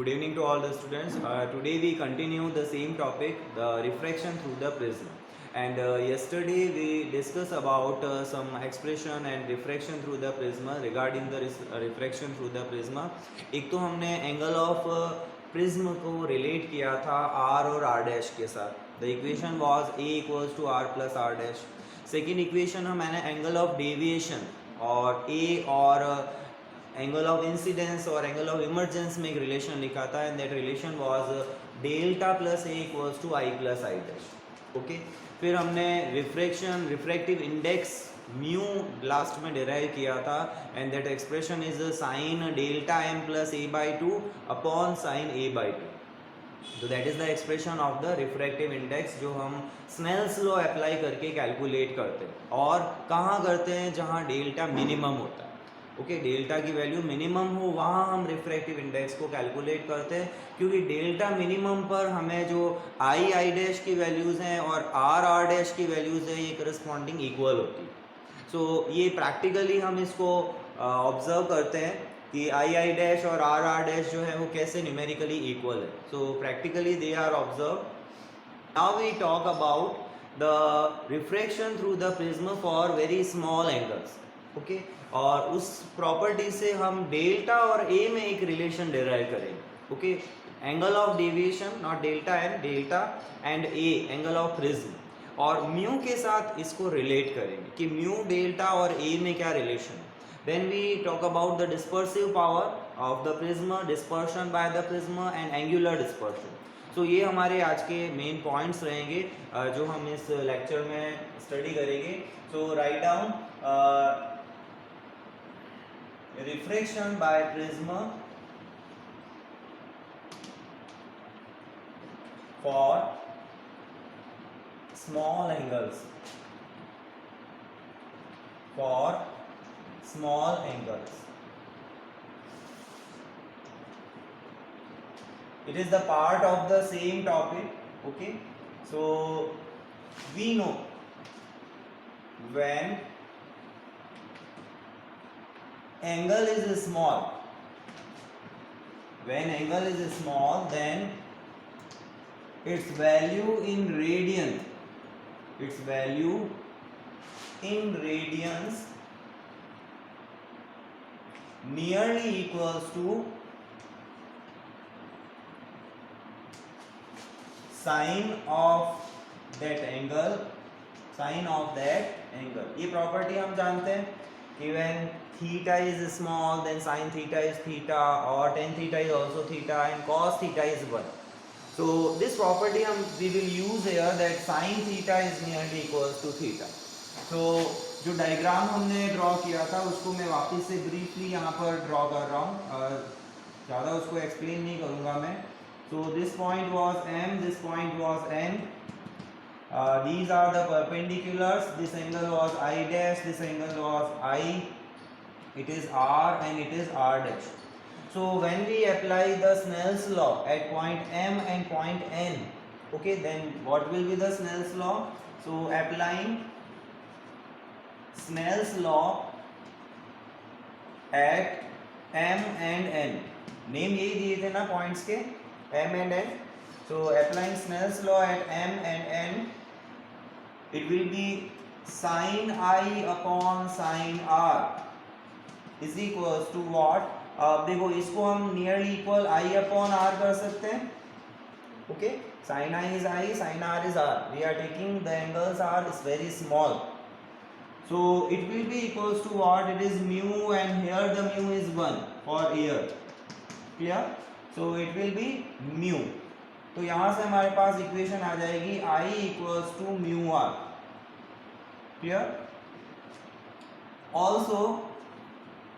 Good evening to all the students. Today we continue the same topic, the refraction through the prism. And yesterday we discussed about some expression and refraction through the prisma regarding the refraction through the prisma. एक तो हमने angle of prism को relate किया था r और r dash के साथ. The equation was a equals to r plus r dash. Second equation मैंने angle of deviation और a और एंगल ऑफ इंसिडेंस और एंगल ऑफ इमरजेंस में एक रिलेशन लिखा था and that relation was delta plus A equals to I plus I dash. Okay, फिर हमने refraction refractive index mu last में डिराइव किया था and that expression is sine delta m plus A by two upon sine A by two. तो that is the expression of the refractive index जो हम Snell's law apply करके calculate करते हैं. और कहाँ करते हैं? जहाँ डेल्टा मिनिमम होता है. ओके, डेल्टा की वैल्यू मिनिमम हो वहाँ हम रिफ्रैक्टिव इंडेक्स को कैलकुलेट करते हैं, क्योंकि डेल्टा मिनिमम पर हमें जो आई आई डैश की वैल्यूज़ हैं और आर आर डैश की वैल्यूज़ हैं ये करस्पॉन्डिंग इक्वल होती है. सो ये प्रैक्टिकली हम इसको ऑब्जर्व करते हैं कि आई आई डैश और आर डैश जो है वो कैसे न्यूमेरिकली इक्वल है. So practically they are observe. Now we talk about the refraction through the prism for very small angles. Okay, और उस प्रॉपर्टी से हम डेल्टा और ए में एक रिलेशन डिराइव करेंगे. Okay, angle of deviation not delta n, delta and A angle of prism, और mu के साथ इसको रिलेट करेंगे कि म्यू डेल्टा और ए में क्या रिलेशन है. Then we talk about the dispersive power of the prism, dispersion by the prism and angular dispersion. So ये हमारे आज के मेन पॉइंट्स रहेंगे जो हम इस लेक्चर में स्टडी करेंगे. So write down refraction by prism for small angles, for small angles. It is the part of the same topic. Okay, so we know when angle is small, when angle is small then its value in radian, its value in radians nearly equals to sine of that angle, sine of that angle. ये property हम जानते हैं कि when theta is small then sin theta is theta or tan theta is also theta and cos theta is 1. So this property we will use here that sin theta is nearly equals to theta. So जो diagram हमने draw किया था उसको मैं वापस से briefly यहाँ पर ड्रॉ कर रहा हूँ, ज़्यादा उसको एक्सप्लेन नहीं करूँगा मैं. So this point was M, this point was N. These are the perpendiculars. This angle was I dash, this angle was I. It is R and it is R dash. So when we apply the Snell's law at point M and point N, okay, then what will be the Snell's law? So applying Snell's law at M and N. Name यही दिए थे ना points के, M and N. So applying Snell's law at M and N, it will be sin I upon sin R is equals to what? अब देखो इसको हम nearly equal I upon R कर सकते हैं. Okay, sin I is I, sin R is R. We are taking the angles are is very small. So it will be equals to what? It is mu and here the mu is 1 for here. Clear? So it will be mu. तो यहाँ से हमारे पास equation आ जाएगी I equals to mu R. Clear? Also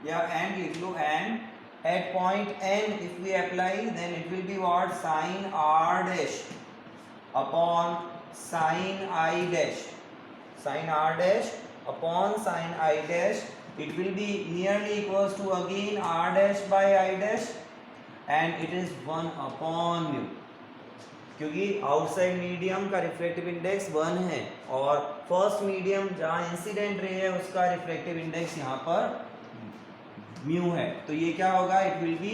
and लिख लो, and at point N if we apply then it will be what? Sin R dash upon sin I dash, sin R dash upon sin I dash. It will be nearly equals to again R dash by I dash and it is 1 upon mu. क्योंकि outside medium का refractive index 1 है और first medium जहाँ incident ray है उसका refractive index यहाँ पर mu है, तो ये क्या होगा? It will be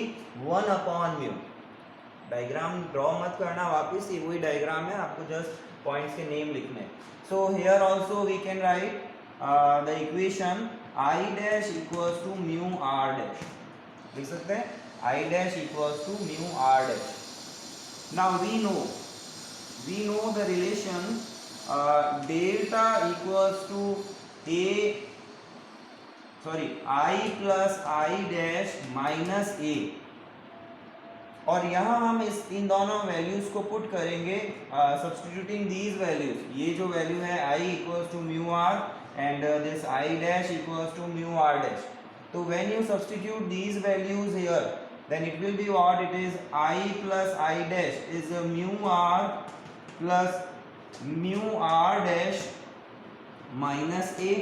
1 upon mu. Diagram draw मत करना वापस, ये वही डायग्राम है, आपको जस्ट पॉइंट्स के नेम लिखने हैं. So here also we can write the equation I dash equals to mu r dash. लिख सकते हैं I dash equals to mu r dash. Now we know the relation delta equals to I plus I dash minus A. और यहाँ हम इन दोनों values को put करेंगे substituting these values. ये जो वैल्यू है I equals to mu r and this I dash equals to mu r dash. So when you substitute these values here, then it will be what it is, I plus I dash is a mu r plus mu r dash minus A.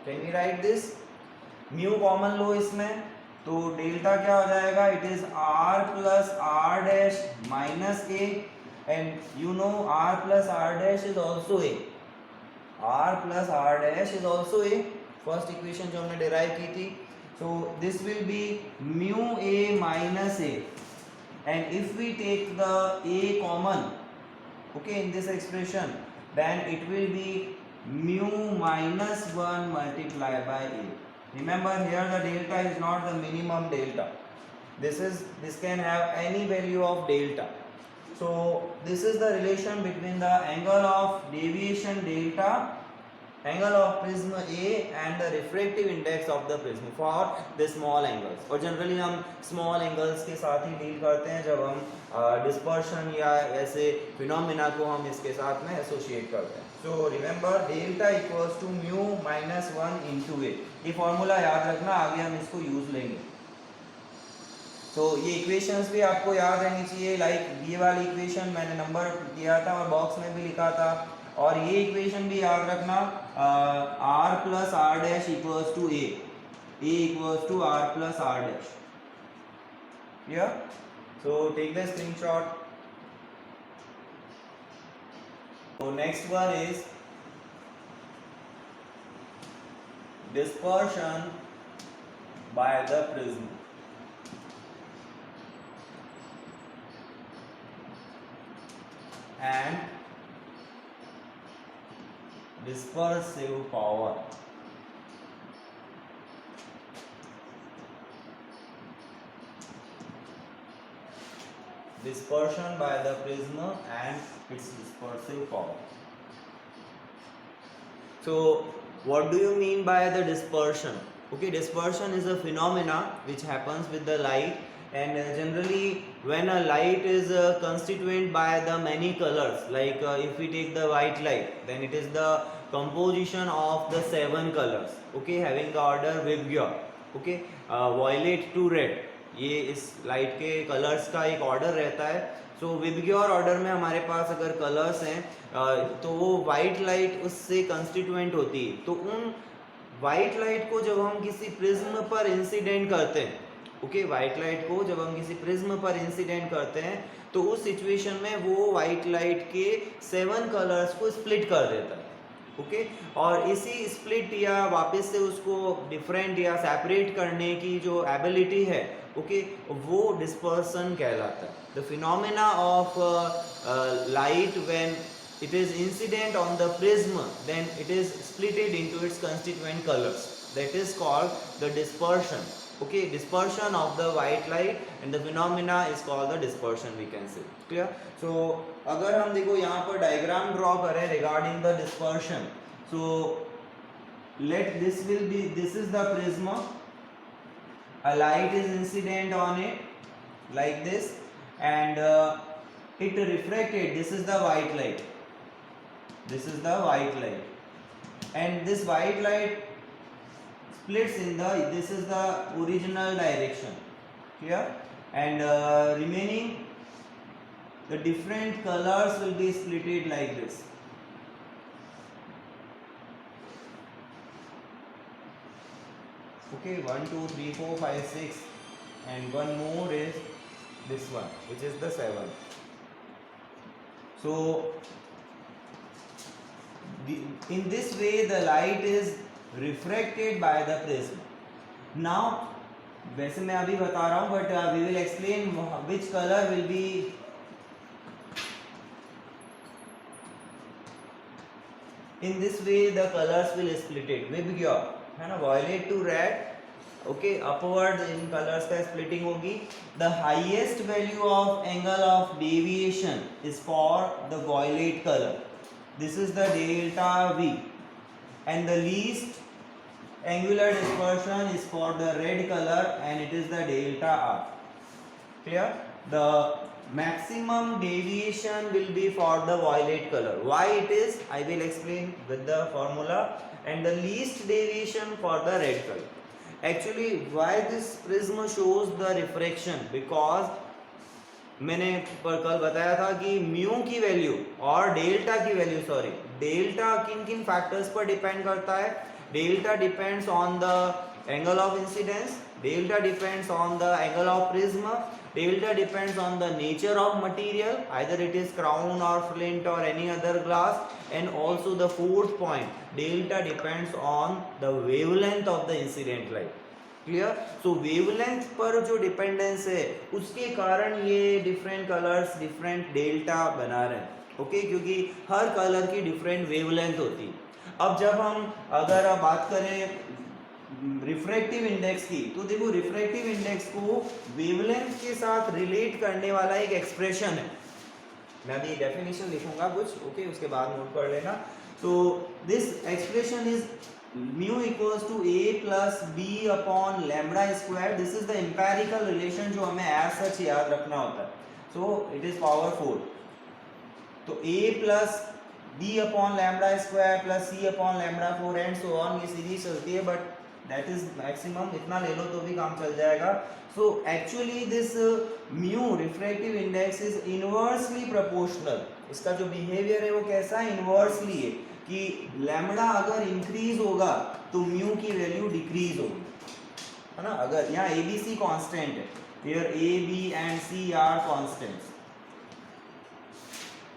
Can we write this? Mu common लो इसमें, तो delta क्या हो जाएगा, it is r plus r dash minus A, and you know r plus r dash is also A. r plus r dash is also A, first equation जो हमने derive की थी. So this will be mu A minus A, and if we take the A common, okay, in this expression, then it will be mu minus 1 multiplied by A. Remember here the delta is not the minimum delta. This can have any value of delta. So this is the relation between the angle of deviation delta, angle of prism A and the refractive index of the prism for the small angles. और generally हम small angles के साथ ही deal करते हैं जब हम dispersion या ऐसे phenomena को हम इसके साथ में associate करते हैं. So remember delta equals to mu minus 1 into A. ये फॉर्मूला याद रखना, आगे हम इसको यूज लेंगे. तो ये इक्वेशंस भी आपको याद रहनी चाहिए. लाइक ये वाली इक्वेशन मैंने नंबर दिया था और बॉक्स में भी लिखा था, और ये इक्वेशन भी याद रखना, r plus r dash equals to A equals to r plus r dash. Clear? So take the screenshot. So next one is dispersion by the prism. And dispersive power. Dispersion by the prism and its dispersive power. So what do you mean by the dispersion? Okay, dispersion is a phenomena which happens with the light, and generally when a light is constituent by the many colors, like if we take the white light, then it is the composition of the 7 colors, okay, having the order Vibgyor, okay, violet to red, ये इस light के colours का एक order रहता है. सो VIBGYOR order में हमारे पास अगर कलर्स हैं तो वो वाइट लाइट उससे कंस्टिट्यूएंट होती है. तो उन वाइट लाइट को जब हम किसी प्रिज्म पर इंसिडेंट करते हैं, ओके, वाइट लाइट को जब हम किसी प्रिज्म पर इंसिडेंट करते हैं तो उस सिचुएशन में वो वाइट लाइट के 7 कलर्स को स्प्लिट कर देता है. ओके, और इसी स्प्लिट या वापस से उसको डिफरेंट या सेपरेट करने की जो एबिलिटी है, ओके, वो डिस्पर्सन कहलाता है. The phenomena of light when it is incident on the prism, then it is splitted into its constituent colors. That is called the dispersion. Okay, dispersion of the white light, and the phenomena is called the dispersion, we can say. Clear? So अगर हम देखो यहाँ पर diagram draw करें regarding the dispersion, so let this is the prism, a light is incident on it like this, and it refracted. This is the white light. This is the white light, and this white light splits in the, this is the original direction here, and remaining the different colors will be splitted like this. Okay, 1 2 3 4 5 6, and one more is this one, which is the 7. So in this way the light is refracted by the prism. Now वैसे मैं अभी बता रहा हूँ, but we will explain which colour will be in this way. The colors will split it with your, है ना, violet to red. Okay, upward इन colours का स्प्लिटिंग होगी. The highest value of angle of deviation is for the violet colour. This is the delta V. And the least angular dispersion is for the red color and it is the delta r. Clear? The maximum deviation will be for the violet color. Why it is, I will explain with the formula. And the least deviation for the red color. Actually, why this prism shows the refraction? Because मैंने कल बताया था कि mu की value और delta की value, sorry, delta किन किन फैक्टर्स पर डिपेंड करता है. Delta depends on the angle of incidence, delta depends on the angle of prism, delta depends on the nature of material, either it is crown or flint or any other glass, and also the fourth point, delta depends on the wavelength of the incident light. Clear? So wavelength पर जो dependence है उसके कारण ये different colours different delta बना रहे हैं. Okay, क्योंकि हर कलर की डिफरेंट वेवलेंथ होती है. अब जब हम अगर बात करें रिफ्रैक्टिव इंडेक्स की, तो देखो रिफ्रैक्टिव इंडेक्स को वेवलेंथ के साथ रिलेट करने वाला एक एक्सप्रेशन है. मैं अभी डेफिनेशन लिखूंगा कुछ, ओके, उसके बाद नोट कर लेना. तो this expression is mu equals to a plus b upon lambda square. This is the empirical relation जो हमें एज सच याद रखना होता है. So it is power 4. तो a plus b upon lambda square plus c upon lambda 4 and so on. ये series चलती है, बट दैट इज मैक्सिमम. इतना ले लो तो भी काम चल जाएगा. So actually this mu refractive index is inversely proportional. इसका जो बिहेवियर है वो कैसा है, इनवर्सली है, कि लैम्बडा अगर इंक्रीज होगा तो म्यू की वैल्यू डिक्रीज होगी, है ना. अगर यहाँ ए बी सी कॉन्स्टेंट है, here A B and C are constants.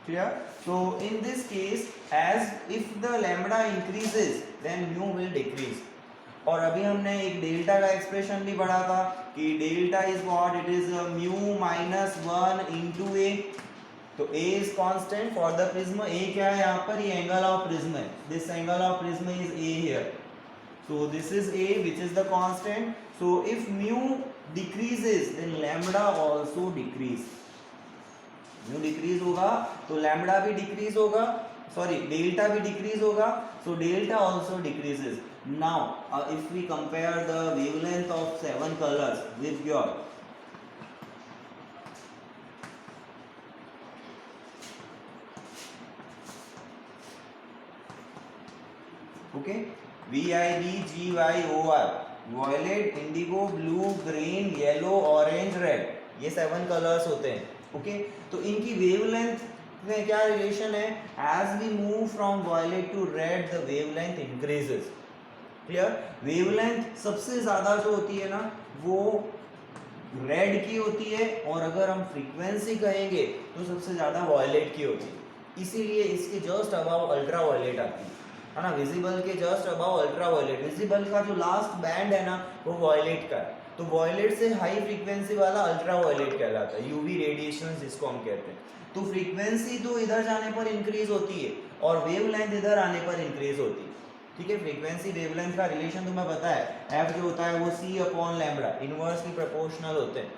Clear? So in this case, as if the lambda increases, then mu will decrease. और अभी हमने एक डेल्टा का एक्सप्रेशन भी पढ़ा था कि delta is what, it is mu minus 1 into a. तो a is constant for the prism. a क्या है यहाँ पर, ये एंगल ऑफ प्रिज्म है. This angle of prism is a here. So this is a which is the constant. So if mu decreases, then lambda also decrease. Mu decrease होगा तो lambda भी decrease होगा, सॉरी डेल्टा भी decrease होगा. So delta also decreases. Now if we compare the wavelength of 7 colours with your, okay, VIBGYOR, violet, indigo, blue, green, yellow, orange, red, ये 7 colours होते हैं. Okay, तो इनकी वेवलेंथ में क्या रिलेशन है, as we move from violet to red the wavelength increases. Clear? Wavelength सबसे ज्यादा जो होती है ना वो रेड की होती है, और अगर हम फ्रीक्वेंसी कहेंगे तो सबसे ज्यादा वॉयलेट की होती है. इसीलिए इसके जस्ट अबाव अल्ट्रा वॉयलेट आती है ना. विजिबल के just above ultra violet. Visible का जो लास्ट बैंड है ना वो वॉयलेट का है. तो वॉयलेट से हाई फ्रीक्वेंसी वाला अल्ट्रा वॉयलेट कहलाता है, यूवी रेडिएशन जिसको हम कहते हैं. तो फ्रीक्वेंसी तो इधर जाने पर इंक्रीज होती है और वेवलेंथ इधर आने पर इंक्रीज होती है. ठीक है, फ्रीक्वेंसी वेवलेंथ का रिलेशन तुम्हें पता है, एफ जो होता है वो C upon lambda, inversely proportional होते हैं.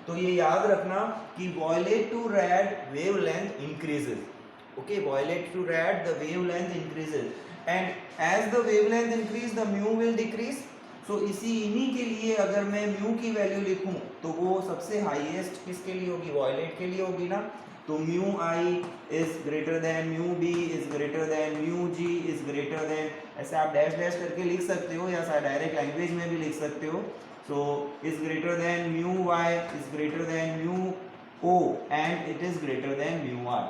तो ये याद रखना कि violet to red wavelength increases. Okay, violet to red the wavelength increases, and as the wavelength increase the mu will decrease. तो इन्हीं के लिए अगर मैं म्यू की वैल्यू लिखूं तो वो सबसे हाईएस्ट किसके लिए होगी, वॉयलेट के लिए होगी ना. तो mu I is greater than mu B is greater than mu G is greater than, ऐसे आप डैश डैश करके लिख सकते हो या डायरेक्ट लैंग्वेज में भी लिख सकते हो. So is greater than mu Y is greater than mu O and it is greater than mu R.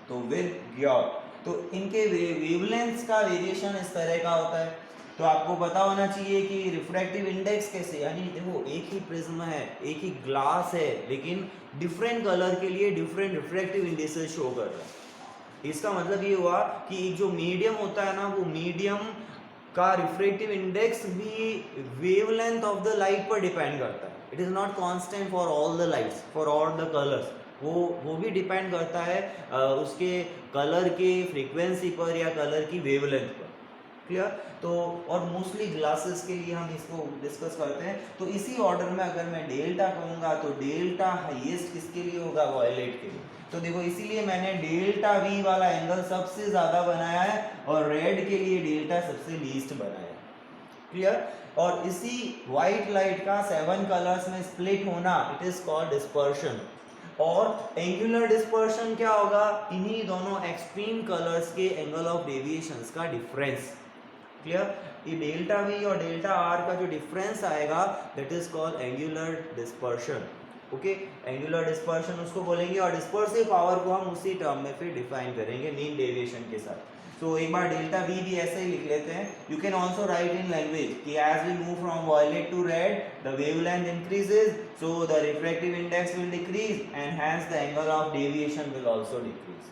तो विद योर, तो इनके वेवलेंथ्स का वेरिएशन इस तरह का होता है. तो आपको पता होना चाहिए कि रिफ्रैक्टिव इंडेक्स कैसे, यानी देखो एक ही प्रिज्म है, एक ही ग्लास है, लेकिन डिफरेंट कलर के लिए डिफरेंट रिफ्रैक्टिव इंडेक्सेस शो कर रहा है. इसका मतलब ये हुआ कि जो मीडियम होता है ना वो मीडियम का रिफ्रैक्टिव इंडेक्स भी वेवलेंथ ऑफ द लाइट पर डिपेंड करता है. It is not constant for all the lights, for all the colours. वो भी डिपेंड करता है उसके कलर के फ्रीक्वेंसी पर या कलर की वेवलेंथ पर. क्लियर. तो और मोस्टली ग्लासेस के लिए हम इसको डिस्कस करते हैं. तो इसी ऑर्डर में अगर मैं डेल्टा कहूँगा तो डेल्टा हाईएस्ट किसके लिए होगा? वॉयलेट के लिए. तो देखो इसीलिए मैंने डेल्टा वी वाला एंगल सबसे ज़्यादा बनाया है और रेड के लिए डेल्टा सबसे लीस्ट बनाया है. क्लियर. और इसी वाइट लाइट का 7 कलर्स में स्प्लिट होना, इट इज कॉल्ड डिस्पर्शन. और एंगुलर डिस्पर्शन क्या होगा? इन्हीं दोनों एक्सट्रीम कलर्स के एंगल ऑफ डेविएशंस का डिफरेंस. क्लियर. ये डेल्टा वी और डेल्टा आर का जो डिफरेंस आएगा that is called angular dispersion. Okay. Angular dispersion उसको बोलेंगे और डिस्पर्सिव पावर को हम उसी टर्म में फिर डिफाइन करेंगे मीन डेविएशन के साथ. तो एक बार डेल्टा वी भी ऐसे ही लिख लेते हैं. You can also write in language कि as we move from violet to red the wavelength increases, so the refractive index will decrease and hence the angle of deviation will also decrease.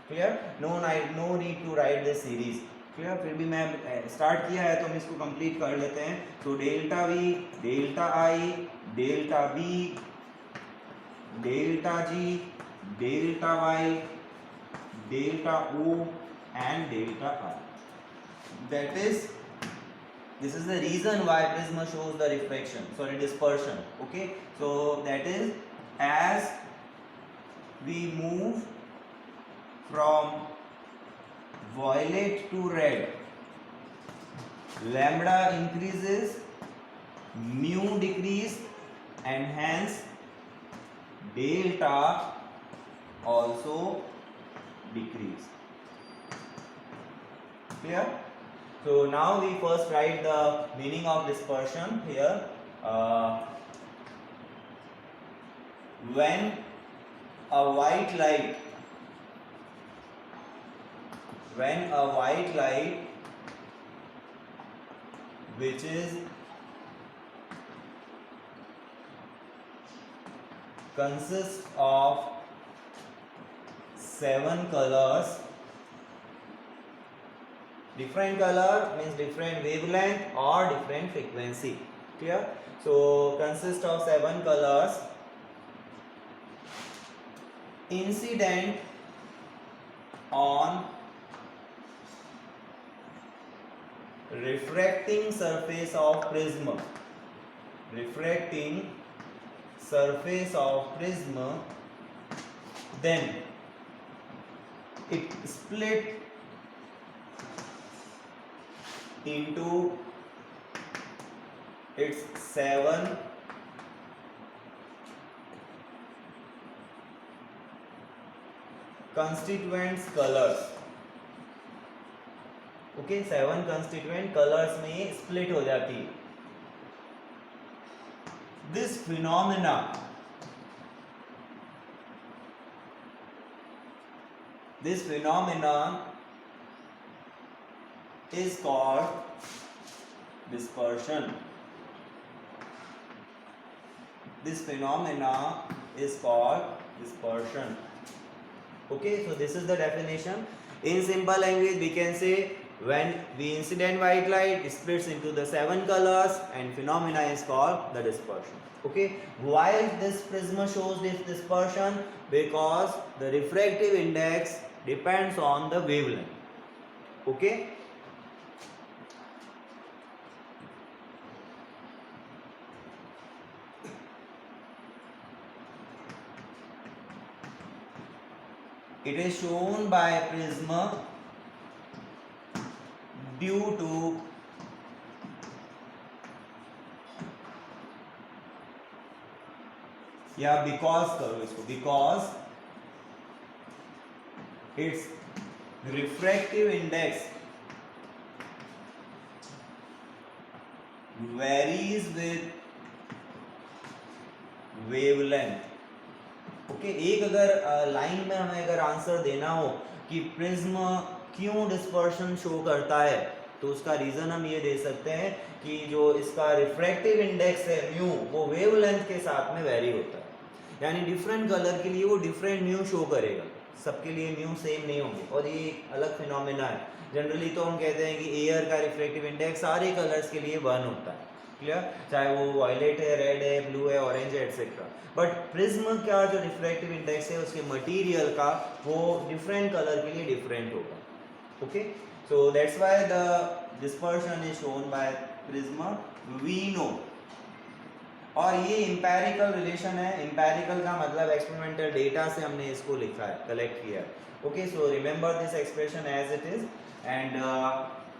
Clear. No need to write this series. Clear. फिर भी मैं start किया है तो हम इसको complete कर लेते हैं. तो delta V, delta I, delta B, delta G, delta Y, delta O and delta r. That is, this is the reason why prism shows the refraction, sorry, dispersion. Okay. So that is, as we move from violet to red, lambda increases, mu decrease and hence delta also decrease. Clear. So now we first write the meaning of dispersion here. When a white light which is consists of 7 colors. Different color means different wavelength or different frequency. Clear. So consists of 7 colors incident on refracting surface of prism. Refracting surface of prism, then it split into its 7 constituent colors. Okay. 7 constituent colors में split हो जाती है. This phenomenon is called dispersion. This phenomena is called dispersion. Okay, so this is the definition. In simple language we can say when the incident white light splits into the 7 colors and phenomena is called the dispersion. Okay, why this prism shows this dispersion? Because the refractive index depends on the wavelength. Okay. It is shown by prism due to या because करो इसको, because its refractive index varies with wavelength. Okay. एक अगर line में हमें अगर answer देना हो कि प्रिज्म क्यों डिस्पर्शन शो करता है तो उसका रीजन हम ये दे सकते हैं कि जो इसका रिफ्रैक्टिव इंडेक्स है म्यू वो वेवलेंथ के साथ में वेरी होता है. यानी डिफरेंट कलर के लिए वो डिफरेंट म्यू शो करेगा. सबके लिए म्यू सेम नहीं होंगे और ये अलग फिनोमेना है। जनरली तो हम कहते हैं कि एयर का रिफ्रैक्टिव इंडेक्स सारे कलर्स के लिए 1 होता है, क्लियर, चाहे वो वायलेट है, रेड है, ब्लू है, ऑरेंज है, एटसेट्रा। बट प्रिज्म का जो रिफ्रैक्टिव इंडेक्स है उसके मटेरियल का वो डिफरेंट कलर के लिए डिफरेंट होगा। Okay, so that's why the dispersion is shown by prism we know. और ये इंपेरिकल रिलेशन है, इंपेरिकल का मतलब एक्सपेरिमेंटल डेटा से हमने इसको लिखा है, कलेक्ट किया है। Okay, so remember this expression as it is and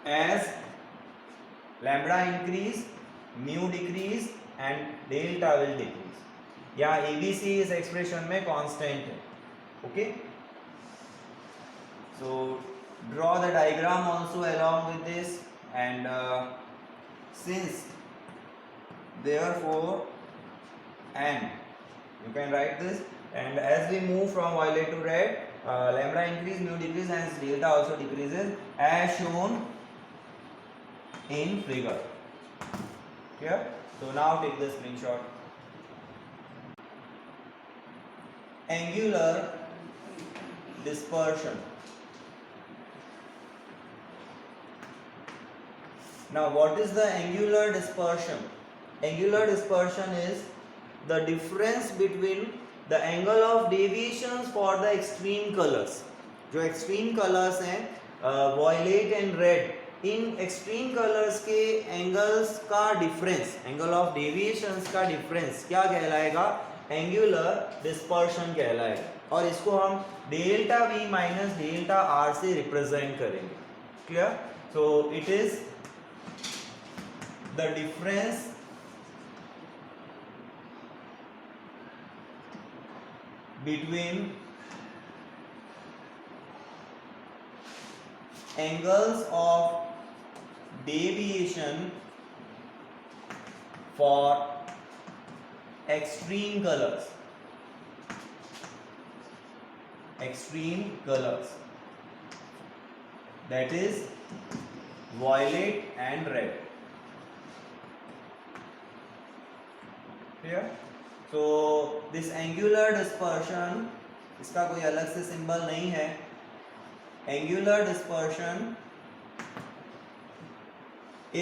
as lambda increase mu decrease and delta will decrease. यहाँ एबीसी इस एक्सप्रेशन में कांस्टेंट है। Okay, so draw the diagram also along with this and since therefore and you can write this, and as we move from violet to red, lambda increase, mu decrease and delta also decreases as shown in figure. Clear? So now take the screenshot. Angular dispersion. Now what is the angular dispersion? Angular dispersion is the difference between the angle of deviations for the extreme colors. जो extreme colors हैं violet and red, in extreme colors के angles का difference, angle of deviations का difference क्या कहलाएगा? Angular dispersion कहलाएगा। और इसको हम delta v minus delta r से रिप्रेजेंट करेंगे। Clear? So it is the difference between angles of deviation for extreme colors, that is violet and red. Clear? So this angular dispersion, इसका कोई अलग से सिंबल नहीं है। Angular dispersion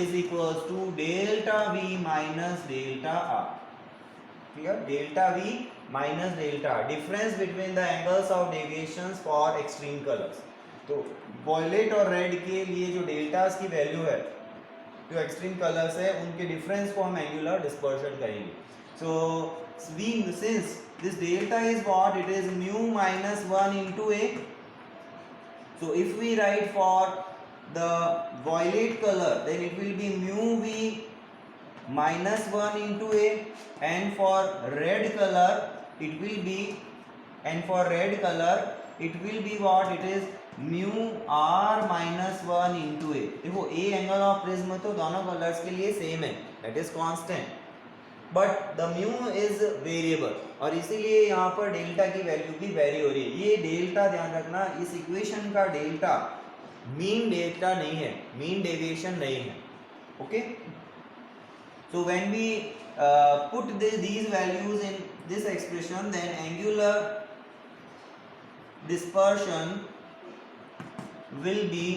is equals to delta v minus delta r. Clear? Delta v minus delta r, difference between the angles of deviations for extreme colors. तो violet और red के लिए जो deltas की वैल्यू है, जो एक्सट्रीम कलर्स है, उनके डिफरेंस को हम एंगुलर डिस्पर्शन कहेंगे। So since this delta is what? It is mu minus 1 into a. So if we write for the violet color, then it will be mu v minus 1 into a, and for red color it will be, what? It is mu r minus 1 into a. देखो a angle of prism तो दोनों colours के लिए same है, that is constant, but the mu is variable और इसीलिए यहाँ पर डेल्टा की वैल्यू भी वेरी हो रही है। ये डेल्टा ध्यान रखना, इस इक्वेशन का डेल्टा मीन डेल्टा नहीं है, मीन डेविएशन नहीं है। Okay, so when we put these values in this expression, then angular dispersion will be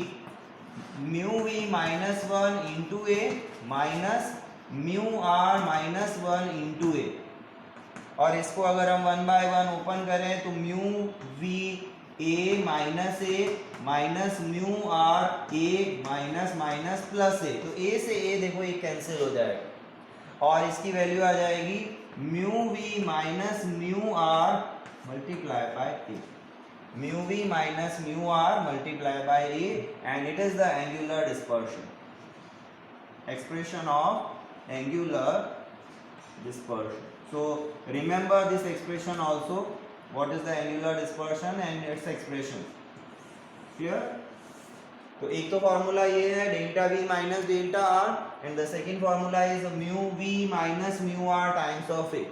mu v minus 1 into a minus mu R minus 1 into A, और इसको अगर हम 1 bye 1 open करें तो mu V A minus mu R A minus minus plus A, तो A से ए देखो ये कैंसिल हो जाएगा और इसकी वैल्यू आ जाएगी mu V minus mu R multiply by A, mu V minus mu R multiply by A, and it is the angular dispersion, expression of angular dispersion. So remember this expression also, what is the angular dispersion and its expression. Clear? तो एक तो formula ये है delta v minus delta r, and the second formula is mu v minus mu r times of a.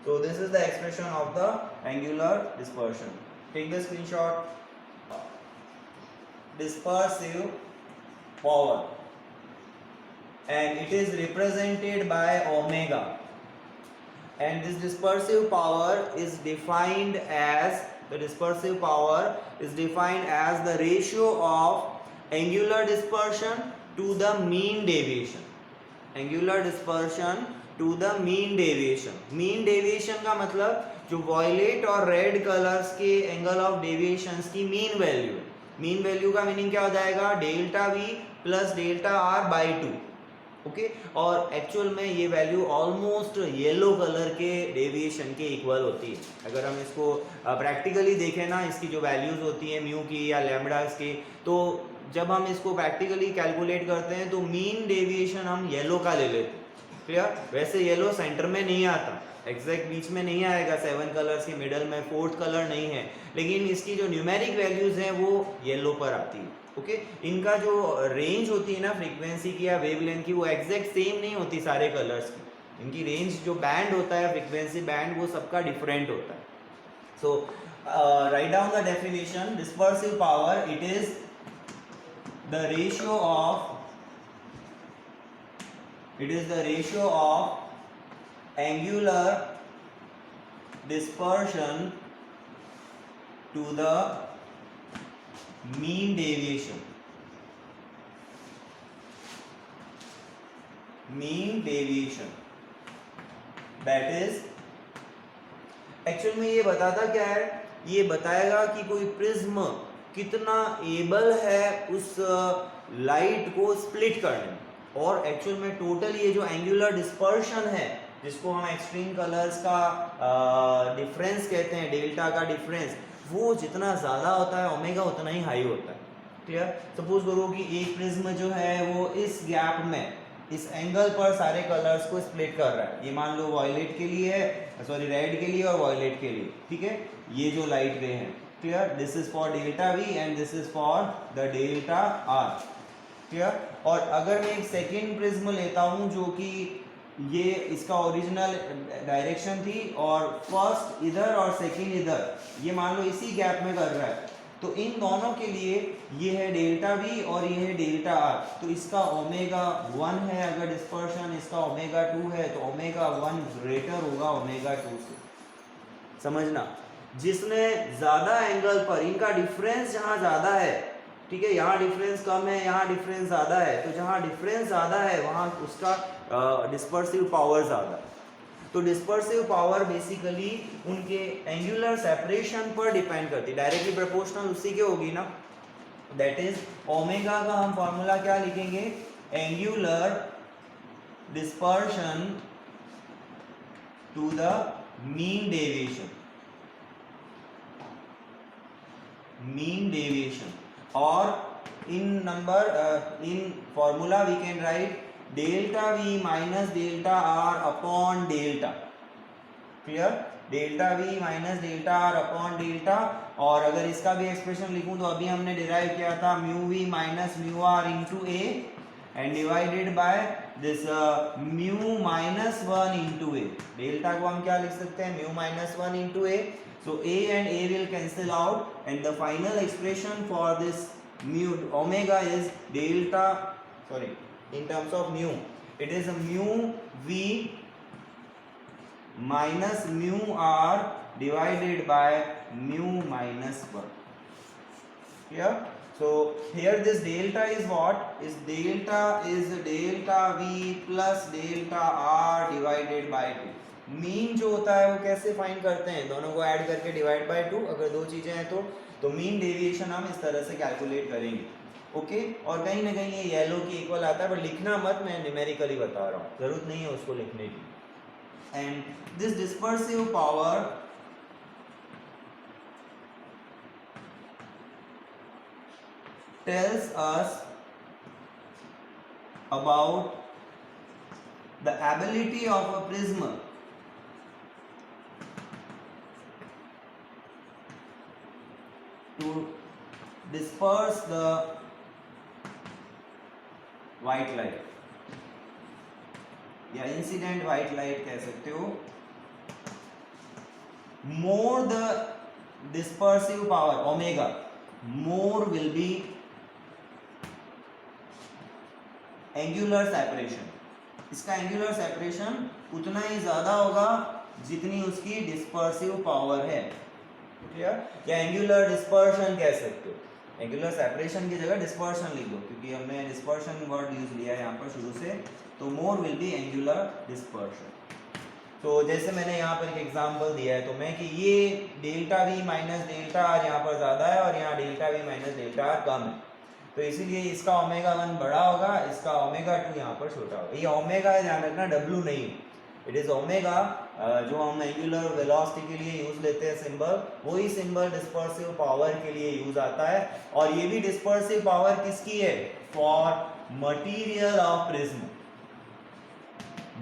So this is the expression of the angular dispersion. Take the screenshot. Dispersive power, and it is represented by omega, and this dispersive power is defined as the dispersive power is defined as the ratio of angular dispersion to the mean deviation. Angular dispersion to the mean deviation. Mean deviation का मतलब जो violet और red colours के angle of deviation की mean value है. Mean value का meaning क्या हो जाएगा, delta V plus delta R by 2. Okay, और एक्चुअल में ये वैल्यू ऑलमोस्ट येलो कलर के डेविएशन के इक्वल होती है. अगर हम इसको प्रैक्टिकली देखें ना, इसकी जो वैल्यूज होती हैं म्यू की या लैम्बडास की, तो जब हम इसको प्रैक्टिकली कैलकुलेट करते हैं तो मीन डेविएशन हम येलो का ले लेते हैं. क्लियर. वैसे येलो सेंटर में नहीं आता, एग्जैक्ट बीच में नहीं आएगा, 7 कलर्स के मिडल में 4th कलर नहीं है, लेकिन इसकी जो न्यूमेरिक वैल्यूज हैं वो येलो पर आती है. ओके, इनका जो रेंज होती है ना फ्रीक्वेंसी की या वेवलेंथ की, वो एग्जैक्ट सेम नहीं होती सारे कलर्स की. इनकी रेंज जो बैंड होता है, फ्रीक्वेंसी बैंड, वो सबका डिफरेंट होता है. So write down the definition. Dispersive power, it is the ratio of angular dispersion to the mean deviation. Mean deviation, that is, actual में ये बताता क्या है, ये बताएगा कि कोई प्रिज्म कितना एबल है उस लाइट को स्प्लिट करने में. और एक्चुअल में टोटल ये जो एंगुलर डिस्पर्शन है, जिसको हम एक्सट्रीम कलर्स का डिफरेंस कहते हैं, डेल्टा का डिफरेंस, वो जितना ज़्यादा होता है ओमेगा उतना ही हाई होता है. क्लियर. सपोज करो कि एक प्रिज्म जो है वो इस गैप में, इस एंगल पर सारे कलर्स को स्प्लिट कर रहा है. ये मान लो वॉयलेट के लिए है, सॉरी रेड के लिए और वॉयलेट के लिए. ठीक है, ये जो लाइट रे हैं. Clear. This is for delta V and this is for the delta R. Clear. और अगर मैं एक सेकेंड प्रिज्म लेता हूं जो कि ये इसका ओरिजिनल डायरेक्शन थी और फर्स्ट इधर और सेकेंड इधर, ये मान लो इसी गैप में कर रहा है, तो इन दोनों के लिए ये है डेल्टा वी और ये है डेल्टा आर. तो इसका ओमेगा 1 है अगर डिस्पर्शन, इसका ओमेगा 2 है, तो ओमेगा 1 ग्रेटर होगा ओमेगा 2 से. समझना, जिसने ज्यादा एंगल पर, इनका डिफरेंस जहां ज्यादा है, ठीक है, यहाँ डिफरेंस कम है, यहाँ डिफरेंस ज़्यादा है, तो जहाँ डिफरेंस ज़्यादा है वहाँ उसका डिस्पर्सिव पावर ज़्यादा है. तो डिस्पर्सिव पावर बेसिकली उनके एंगुलर सेपरेशन पर डिपेंड करती है, डायरेक्टली प्रोपोर्शनल उसी के होगी ना. दैट इज ओमेगा का हम फॉर्मूला क्या लिखेंगे, angular dispersion to the mean deviation. Mean deviation. और in number in formula we can write delta v minus delta r upon delta. clear. delta v minus delta r upon delta. और अगर इसका भी expression लिखूं तो अभी हमने derive किया था mu v minus mu r into a and divided by this mu minus 1 into a. Delta को हम क्या लिख सकते हैं, mu minus 1 into a. So a and a will cancel out and the final expression for this mu omega is delta, sorry, in terms of mu, it is a mu v minus mu r divided by mu minus 1. Here, so here this delta is what? Is delta v plus delta r divided by 2. Mean जो होता है वो कैसे find करते हैं, दोनों को add करके डिवाइड बाय 2. अगर दो चीजें हैं तो मीन डेविएशन हम इस तरह से कैलकुलेट करेंगे. ओके. और कहीं ना कहीं ये येलो की इक्वल आता है, पर लिखना मत, मैं न्यूमेरिकली बता रहा हूँ, जरूरत नहीं है उसको लिखने की. And this dispersive power tells us about the ability of a prism to disperse the white light या इंसिडेंट व्हाइट लाइट कह सकते हो. More the dispersive power omega, more will be angular separation. इसका एंगुलर सेपरेशन उतना ही ज्यादा होगा जितनी उसकी डिस्पर्सिव पावर है. क्लियर, या एंगुलर डिस्पर्शन कह सकते हो, एंगुलर सेपरेशन की जगह डिस्पर्शन लिख दो क्योंकि हमने डिस्पर्शन वर्ड यूज लिया है यहाँ पर शुरू से, तो more will be angular dispersion. तो जैसे मैंने यहाँ पर एक एग्जांपल दिया है तो मैं कि ये delta V minus delta R यहाँ पर ज़्यादा है और यहाँ delta V minus delta R कम है, तो इसीलिए इसका ओमेगा 1 बड़ा होगा, इसका ओमेगा 2 यहाँ पर छोटा होगा। ये ओमेगा है, ध्यान रखना, डब्ल्यू नहीं, इट इज ओमेगा, जो हम एंगुलर वेलोसिटी के लिए यूज लेते हैं सिंबल, वही सिंबल डिस्पर्सिव पावर के लिए यूज आता है। और ये भी डिस्पर्सिव पावर किसकी है, for material of prism,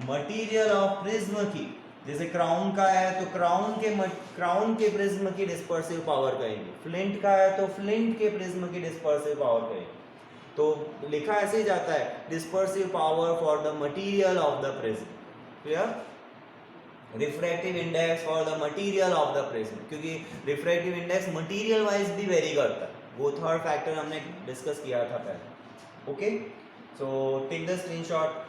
material of prism की, जैसे क्राउन का है तो क्राउन के प्रिज्म की डिस्पर्सिव पावर कहेंगे, फ्लिंट का है तो फ्लिंट के प्रिज्म की डिस्पर्सिव पावर कहेंगे। तो लिखा ऐसे ही जाता है, dispersive power for the material of the prism, clear, refractive index for the material of the prism, क्योंकि रिफ्रैक्टिव इंडेक्स मटीरियल वाइज भी वेरी करता है, वो थर्ड फैक्टर हमने डिस्कस किया था पहले। Okay, so take the screenshot.